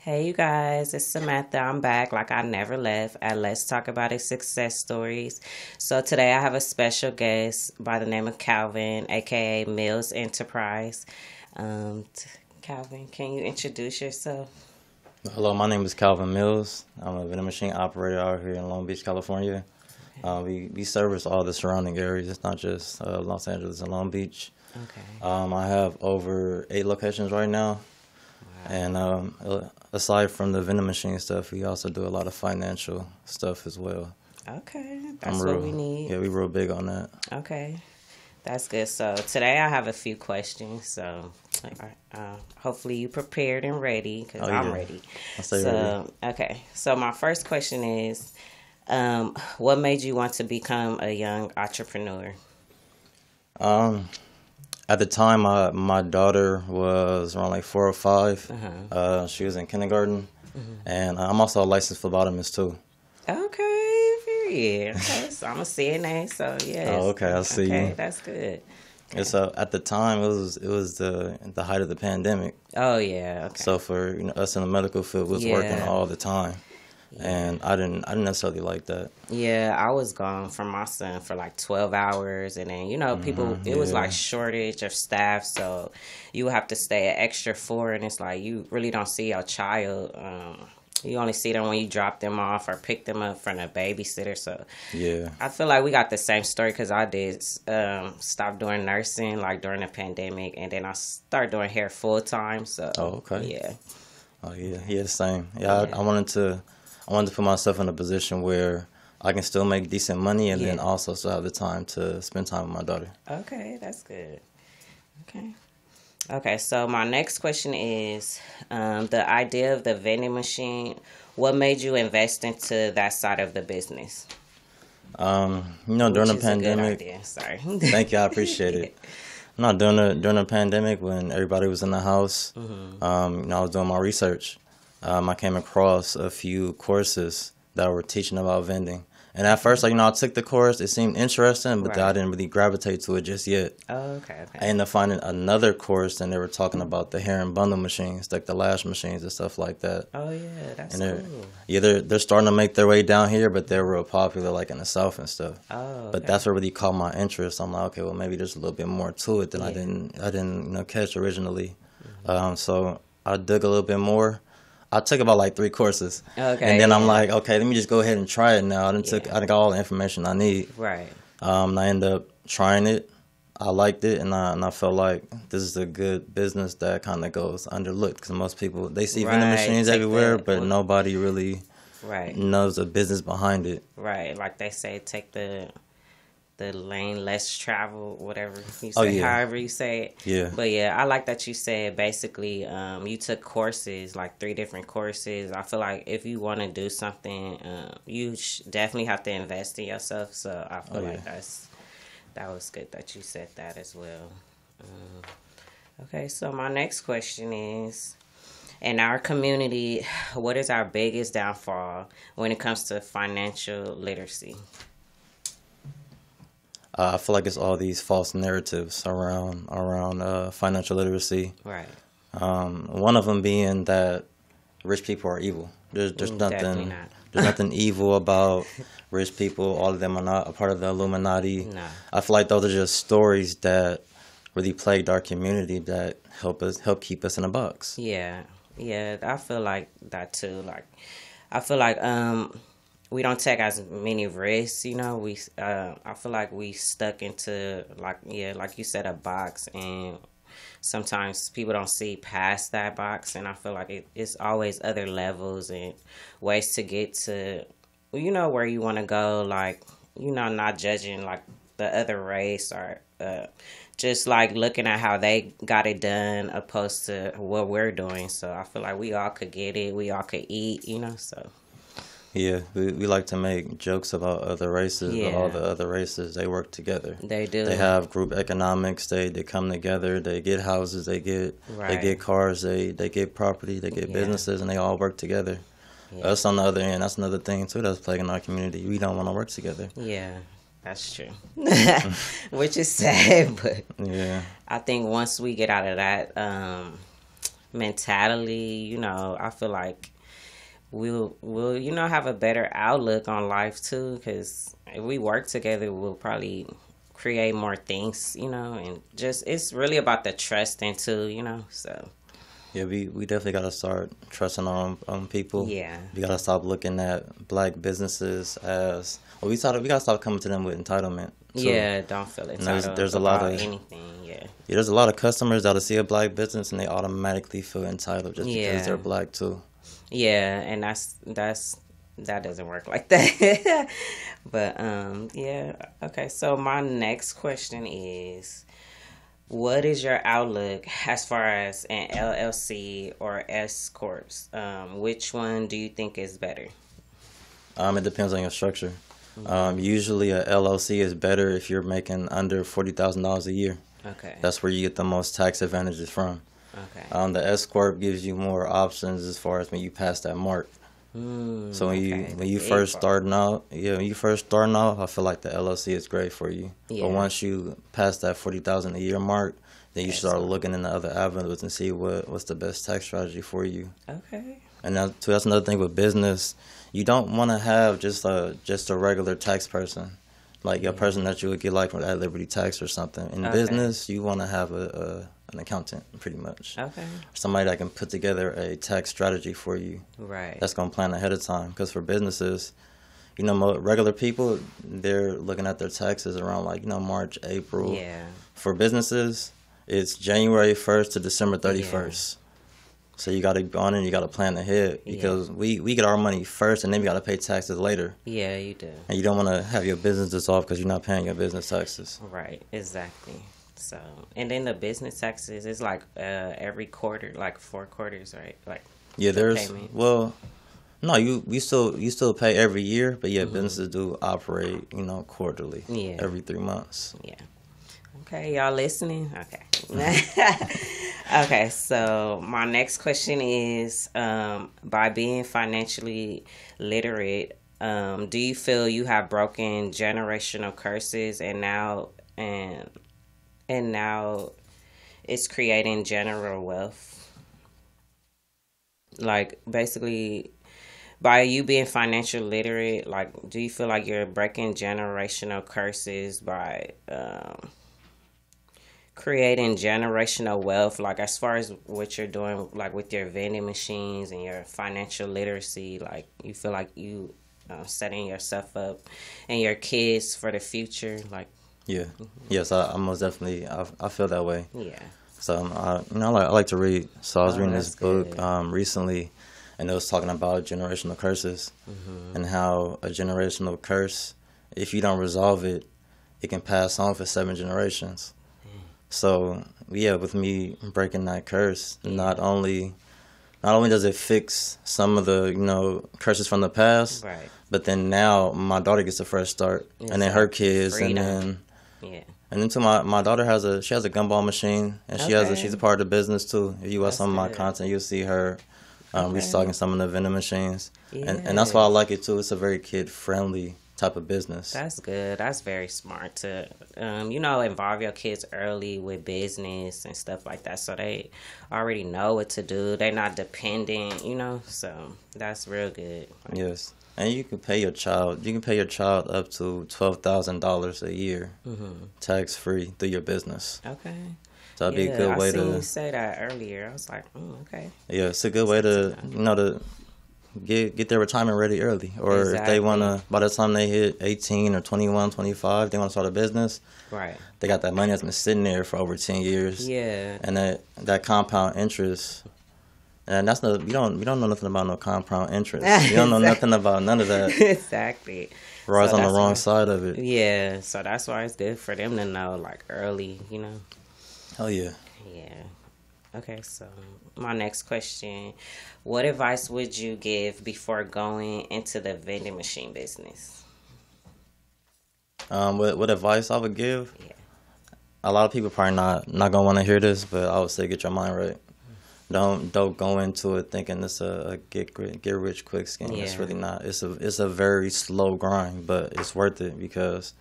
Hey, you guys, it's Samantha. I'm back like I never left at Let's Talk About It Success Stories. So, today I have a special guest by the name of Calvin, aka Mills Enterprise. Calvin, can you introduce yourself? Hello, my name is Calvin Mills. I'm a vending machine operator out here in Long Beach, California. We service all the surrounding areas. It's not just Los Angeles and Long Beach. Okay. I have over 8 locations right now. Wow. And aside from the vending machine stuff, we also do a lot of financial stuff as well. Okay, I'm that's what we real, need. yeah, we real big on that. Okay, that's good. So, today I have a few questions. So, hopefully you prepared and ready because Oh I'm yeah, ready. I stay ready. So, okay. So, my first question is, what made you want to become a young entrepreneur? Um, at the time, my daughter was around like 4 or 5. Uh-huh. She was in kindergarten, and I'm also a licensed phlebotomist too. Okay, period. Okay, so I'm a CNA, so Oh, yes. okay, I see Okay, you. that's good. And Okay. so at the time, it was the height of the pandemic. Oh yeah. Okay. So for us in the medical field, we was working Yeah. all the time, Yeah. and I didn't necessarily like that. Yeah, I was gone from my son for like 12 hours. And then, people, it was like Yeah, shortage of staff. So you would have to stay an extra 4. And it's like you really don't see your child. You only see them when you drop them off or pick them up from a babysitter. So yeah. I feel like we got the same story because I did stop doing nursing like during the pandemic. And then I started doing hair full time. So Oh, okay. yeah, Oh, yeah. Yeah, the same. Yeah, yeah, I wanted to put myself in a position where I can still make decent money and then yeah. also still have the time to spend time with my daughter. Okay, that's good. Okay. Okay, so my next question is the idea of the vending machine. What made you invest into that side of the business? During Which the is a good pandemic, idea. Sorry. thank you, I appreciate it. No, during the pandemic when everybody was in the house, I was doing my research. I came across a few courses that were teaching about vending. And at first, I took the course. It seemed interesting, but I Right. didn't really gravitate to it just yet. Oh, okay, I okay. ended up finding another course, and they were talking about the hair and bundle machines, like the lash machines and stuff like that. Oh, yeah, that's And they're cool. yeah, they're starting to make their way down here, but they're real popular, like in the South and stuff. Oh, But okay. that's what really caught my interest. I'm like, okay, well, maybe there's a little bit more to it than I Yeah. didn't I didn't catch originally. So I dug a little bit more. I took about like 3 courses, and then Okay, I'm yeah. like, okay, let me just go ahead and try it now. Yeah. I got all the information I need. Right. And I ended up trying it. I liked it, and I felt like this is a good business that kind of goes underlooked because most people they see vending Right. machines Take everywhere, the, but nobody really right. knows the business behind it. Right. Like they say, take the lane less travel, whatever you Oh say, yeah, however you say it. yeah, But yeah, I like that you said basically you took courses, like 3 different courses. I feel like if you want to do something, you definitely have to invest in yourself. So I oh feel yeah. like that was good that you said that as well. Okay, so my next question is, in our community, what is our biggest downfall when it comes to financial literacy? I feel like it's all these false narratives around financial literacy. Right. One of them being that rich people are evil. There's Definitely nothing not. there's nothing evil about rich people. All of them are not a part of the Illuminati. No. I feel like those are just stories that really plagued our community that help keep us in a box. Yeah, yeah, I feel like that too. Like, I feel like we don't take as many risks. I feel like we stuck into like yeah, like you said, a box, and sometimes people don't see past that box. And I feel like it's always other levels and ways to get to where you want to go. Like not judging like the other race or just like looking at how they got it done opposed to what we're doing. So I feel like we all could get it. We all could eat. So Yeah, we like to make jokes about other races, but all yeah, the other races they work together. they They do. have group economics. They come together. They get houses. They Right. get cars. They get property. They get Yeah. businesses, and they all work together. Yeah. Us on the other end, that's another thing too that's plaguing our community. We don't want to work together. Yeah. That's true. Which is sad, but Yeah, I think once we get out of that, mentality, I feel like we'll have a better outlook on life too. Because if we work together, we'll probably create more things, and just it's really about the trusting too, So Yeah, we definitely gotta start trusting on people. yeah, We gotta stop looking at black businesses as well. We gotta stop coming to them with entitlement too. yeah, don't feel And entitled there's a lot about of anything. Yeah, there's a lot of customers that'll see a black business and they automatically feel entitled just because they're yeah, black too. yeah, and that doesn't work like that. But yeah, okay. So my next question is, what is your outlook as far as an LLC or S corps? Which one do you think is better? It depends on your structure. Usually a LLC is better if you're making under $40,000 a year. Okay. That's where you get the most tax advantages from. Okay. The S corp gives you more options as far as when you pass that mark. So Okay. when The you big first part. starting out, yeah, when you first starting out, I feel like the LLC is great for you. But Yeah. once you pass that 40,000 a year mark, then you That's start looking into other avenues and see what's the best tax strategy for you. okay. And that's another thing with business. You don't want to have just a regular tax person, like a person that you would get like from at Liberty Tax or something. In Okay. business, you want to have an accountant, pretty much, Okay. somebody that can put together a tax strategy for you. Right. That's gonna plan ahead of time. Because for businesses, regular people, they're looking at their taxes around like March, April. Yeah. For businesses, it's January 1st to December Yeah. 31st. So you got to go on and you got to plan ahead Yeah. because we get our money first and then we got to pay taxes later. Yeah, you do. And you don't want to have your business dissolved because you're not paying your business taxes. Right. Exactly. So, and then the business taxes is like every quarter, like 4 quarters, right? Like Yeah, the there's payment. well, no, you still pay every year, but yeah, businesses do operate, quarterly, Yeah. every 3 months. Yeah. Okay, y'all listening? Okay. Okay, so my next question is by being financially literate, do you feel you have broken generational curses and now it's creating general wealth? Like basically by you being financially literate, like do you feel like you're breaking generational curses by creating generational wealth, like as far as what you're doing like with your vending machines and your financial literacy, like you feel like you setting yourself up and your kids for the future, like Yeah, yes, I most definitely I feel that way. yeah. So I like to read. So I was Oh, reading that's this book good. recently, and it was talking about generational curses and how a generational curse, if you don't resolve it, it can pass on for 7 generations. So yeah, with me breaking that curse, not only does it fix some of the curses from the past, Right. but then now my daughter gets a fresh start, and then her Exactly. kids, Freedom. Yeah. and then to my daughter has a gumball machine, and she's a Okay. part of the business too. If you watch That's some of my good. content, you'll see her Okay. restocking some of the vending machines, and that's why I Yes. like it too. It's a very kid friendly type of business. That's good. That's very smart to, involve your kids early with business and stuff like that, so they already know what to do. They're not dependent, So that's real good. Yes, and you can pay your child. You can pay your child up to $12,000 a year, tax free through your business. Okay. So that'd be a Yeah, good I way seen you to. say that earlier. I was like, okay. Yeah, it's a good way to to get their retirement ready early. Or if they Exactly. wanna, by the time they hit 18 or 21, 25, they wanna start a business. Right. They got that money that's been sitting there for over 10 years, Yeah. and that compound interest. And that's no, you don't know nothing about no compound interest. You don't know nothing about none of that. Exactly. We're always So on the that's wrong why. side of it. Yeah. So that's why it's good for them to know like early. Hell yeah. Yeah. Okay, so my next question, what advice would you give before going into the vending machine business? What advice I would give? Yeah. A lot of people probably not gonna want to hear this, but I would say get your mind right. Don't go into it thinking it's a get rich quick scheme. It's Yeah. really not. It's a very slow grind, but it's worth it because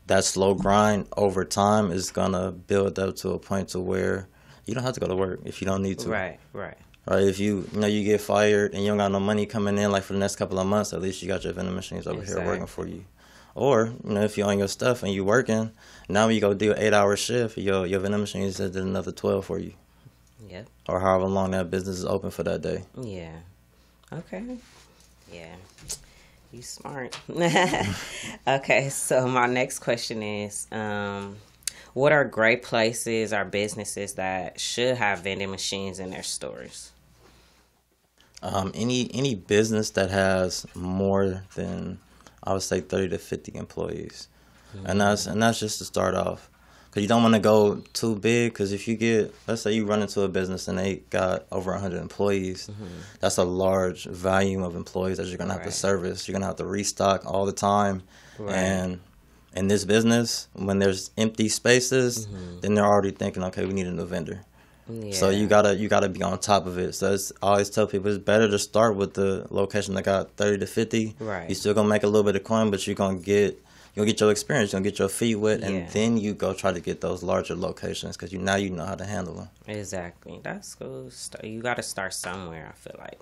that slow grind over time is gonna build up to a point to where you don't have to go to work if you don't need to. Right, right. Right? If you get fired and you don't got no money coming in like for the next couple of months, at least you got your vending machines over here working for Exactly. you. Or, if you own your stuff and you working, now when you go do an 8-hour shift, your vending machines did another 12 for you. Yep. Or however long that business is open for that day. Yeah. Okay. Yeah. You smart. Okay, so my next question is, what are great places or businesses that should have vending machines in their stores? Any business that has more than, I would say, 30 to 50 employees, and that's just to start off, because you don't want to go too big. Because if you get, let's say you run into a business and they got over 100 employees, that's a large volume of employees that you're gonna have to Right. service. You're gonna have to restock all the time, Right. and in this business, when there's empty spaces, then they're already thinking, okay, we need a new vendor. So Yeah. you gotta be on top of it. So I always tell people it's better to start with the location that got 30 to 50. Right. You still gonna make a little bit of coin, but you're gonna get your experience, you're gonna get your feet wet, and Yeah. then you go try to get those larger locations because now you know how to handle them. Exactly. That's cool. You got to start somewhere, I feel like.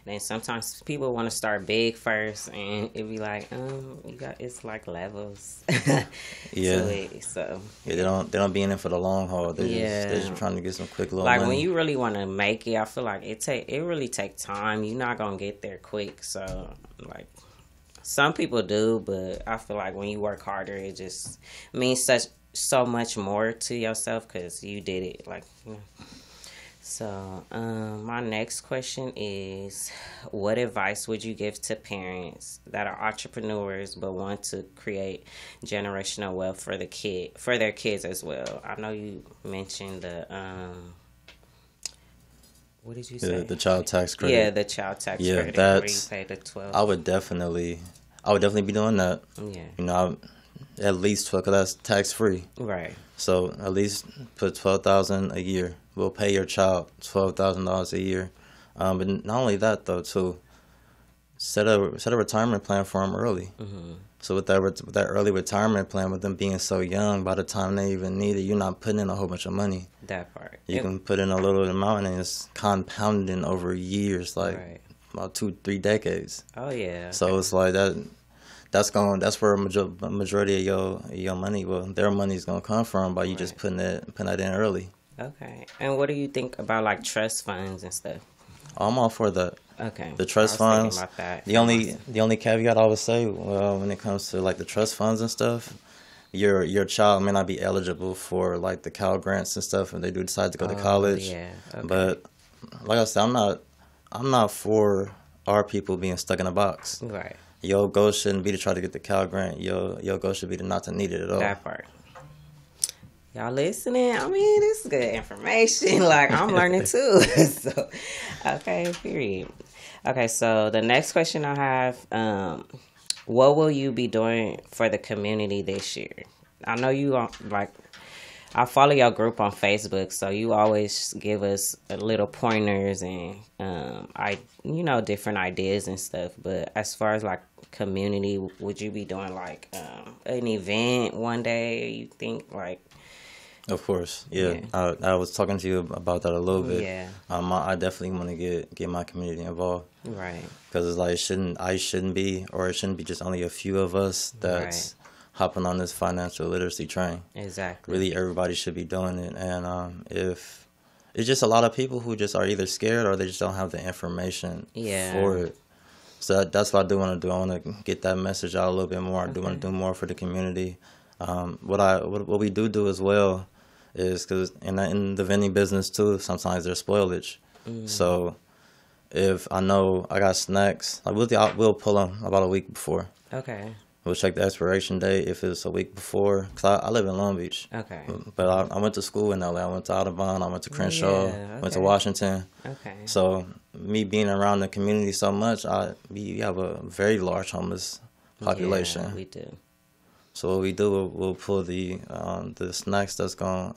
And then sometimes people want to start big first, and it be like, it's like levels Yeah, to it. So, yeah. They don't be in it for the long haul. They're just trying to get some quick little like when money. you really want to make it, I feel like it really take time. You're not gonna get there quick. So, like, some people do, but I feel like when you work harder, it just means so much more to yourself because you did it. Like, you know. So, my next question is, what advice would you give to parents that are entrepreneurs but want to create generational wealth for their kids as well? I know you mentioned what did you say? The child tax credit. Yeah, the child tax Yeah, credit where you that's. pay the 12. I would definitely be doing that. Yeah. At least 12, because that's tax free. Right. So at least put 12,000 a year. We'll pay your child $12,000 a year. But not only that though, too. Set a retirement plan for them early. So with that early retirement plan, with them being so young, by the time they even need it, you're not putting in a whole bunch of money. That part. You can put in a little amount, and it's compounding over years, like Right. about 2-3 decades. Oh yeah. So it's like that. That's where a majority of your money, well, their money is gonna come from by you just Right. putting that in early. Okay. And what do you think about like trust funds and stuff? I'm all for that. Okay. The I trust was thinking funds. about that. The only caveat I would say, well, when it comes to like the trust funds and stuff, your child may not be eligible for like the Cal grants and stuff, if they do decide to go to college. Yeah. Okay. But like I said, I'm not for our people being stuck in a box. Right. Your goal shouldn't be to try to get the Cal grant. Your goal should be to not to need it at all. That part. Y'all listening? I mean, this is good information. Like, I'm learning too. So, okay, period. Okay, so the next question I have, what will you be doing for the community this year? I know you like, I follow your group on Facebook, so you always give us little pointers and different ideas and stuff. But as far as like community, would you be doing like an event one day? You think like? Of course, yeah. I was talking to you about that a little bit. Yeah. I definitely want to get my community involved, Right. because it's like it shouldn't be just only a few of us that's hopping on this financial literacy train. Exactly. Really, everybody should be doing it, and if it's just a lot of people who just are either scared or they just don't have the information for it. So that's what I do want to do. I want to get that message out a little bit more. I do want to do more for the community. What we do as well is, because in the vending business too, sometimes there's spoilage. So if I know I got snacks, like we'll pull them about a week before. Okay. We'll check the expiration date if it's a week before. Cause I live in Long Beach. Okay. But I went to school in LA. I went to Audubon. I went to Crenshaw. Yeah, Went to okay. Washington. Okay. So me being around the community so much, we have a very large homeless population. Yeah, we do. So what we do, we'll pull the snacks that's gone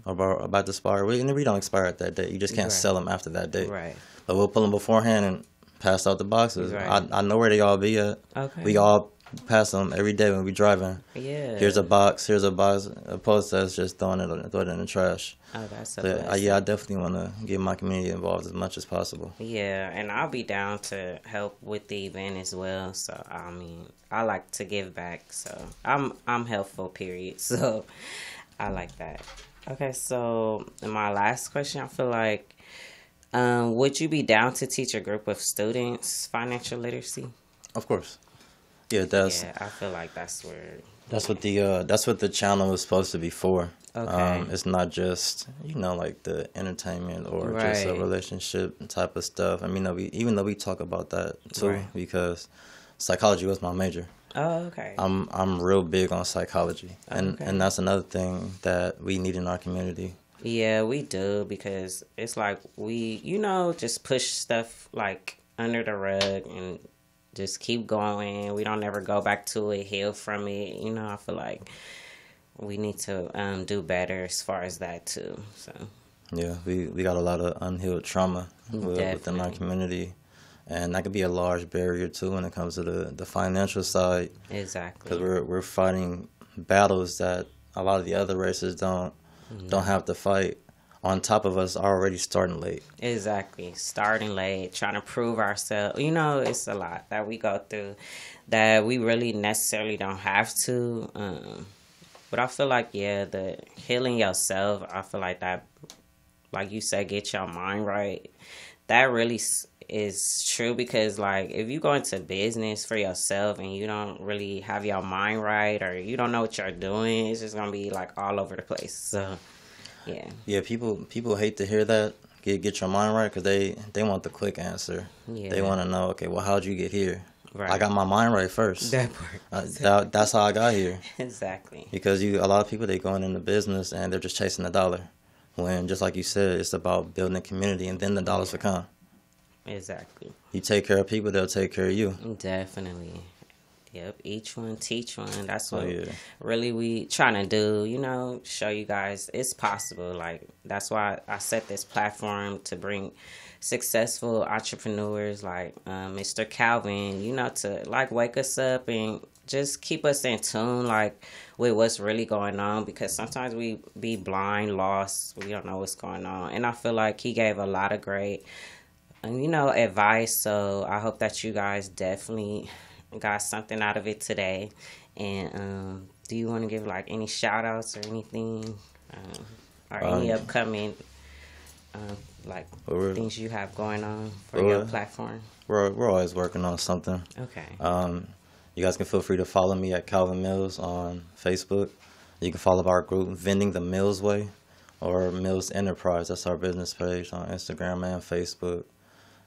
about to expire. And we don't expire at that date. You just can't sell them after that date. Right. But we'll pull them beforehand and pass out the boxes. Right. I know where they all be at. Okay. We all pass them every day when we driving. Yeah. Here's a box, opposed to us just throwing it in the trash. Oh, that's a So blessing. yeah, I definitely want to get my community involved as much as possible. Yeah, and I'll be down to help with the event as well. So I mean, I like to give back. So I'm helpful. Period. So I like that. Okay, so my last question, I feel like, would you be down to teach a group of students financial literacy? Of course. Yeah, that's Yeah, I feel like that's where. that's what the channel was supposed to be for. Okay. It's not just like the entertainment or just a Right. relationship type of stuff. I mean, even though we talk about that too, Right. because psychology was my major. Oh, okay. I'm real big on psychology, and Okay. that's another thing that we need in our community. Yeah, we do because it's like we, just push stuff like under the rug and just keep going. We don't ever go back to it, heal from it. I feel like we need to do better as far as that too. So Yeah, we got a lot of unhealed trauma within our definitely, community, and that could be a large barrier too when it comes to the financial side, because exactly, we're fighting battles that a lot of the other races don't have to fight. On top of us already starting late. exactly. Starting late, trying to prove ourselves. It's a lot that we go through that we really necessarily don't have to. But I feel like the healing yourself. I feel like that, like you said, get your mind right. That really is true because like if you go into business for yourself and you don't really have your mind right or you don't know what you're doing, it's just gonna be like all over the place. So yeah, Yeah, people hate to hear that. Get your mind right, because they want the quick answer. They yeah, want to know, okay, well, how'd you get here? I right. got my mind right first. That part. That's how I got here. Exactly. Because a lot of people, they going into business and they're just chasing the dollar. When, just like you said, it's about building a community, and then the dollars will come. Exactly. You take care of people, they'll take care of you. Definitely. Yep, each one teach one. That's Oh what yeah. really we trying to do, show you guys it's possible. Like that's why I set this platform to bring successful entrepreneurs like Mr. Calvin, to like wake us up and just keep us in tune like with what's really going on because sometimes we be blind, lost, we don't know what's going on. And I feel like he gave a lot of great advice. So I hope that you guys definitely got something out of it today. And do you want to give like any shout outs or anything? Or any Um, upcoming like we're, things you have going on for your we're, platform? we're always working on something. Okay. You guys can feel free to follow me at Calvin Mills on Facebook. You can follow our group, Vending the Mills Way, or Mills Enterprise. That's our business page on Instagram and Facebook.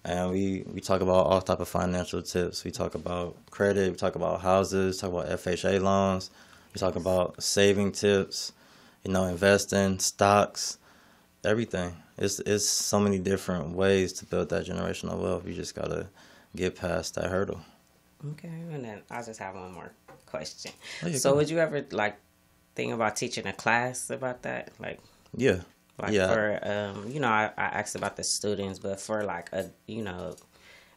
And we talk about all type of financial tips. We talk about credit. We talk about houses. Talk about FHA loans. We talk about saving tips. Investing, stocks, everything. It's so many different ways to build that generational wealth. You just gotta get past that hurdle. Okay. And then I just have one more question. Oh, yeah, So go. would you ever like think about teaching a class about that? Yeah, Like yeah. for I asked about the students, but for like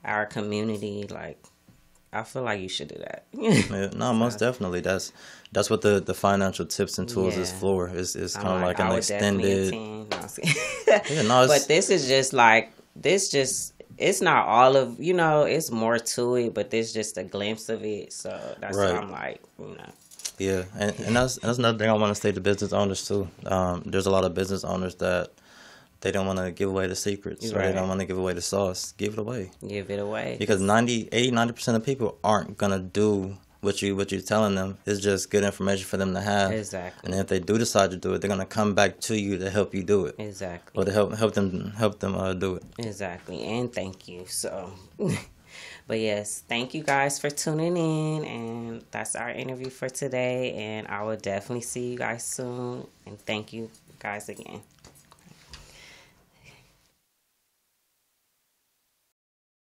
our community, like I feel like you should do that. Yeah, no, most So, definitely. That's what the financial tips and tools is yeah, for. It's I'm kind of like I an would definitely extended. attend. No, I'm just kidding. Yeah, no, But it's this is just like this. Just it's not all of it's more to it, but this just a glimpse of it. So that's why right. I'm like Yeah, and that's another thing I want to say to business owners too. There's a lot of business owners that they don't want to give away the secrets, or they don't right. want to give away the sauce. Give it away, Give it away. because 90% of people aren't gonna do what you're telling them. It's just good information for them to have. Exactly. And if they do decide to do it, they're gonna come back to you to help you do it, Exactly. or to help them do it. Exactly. And thank you. So, but yes, thank you guys for tuning in. And that's our interview for today. And I will definitely see you guys soon. And thank you guys again.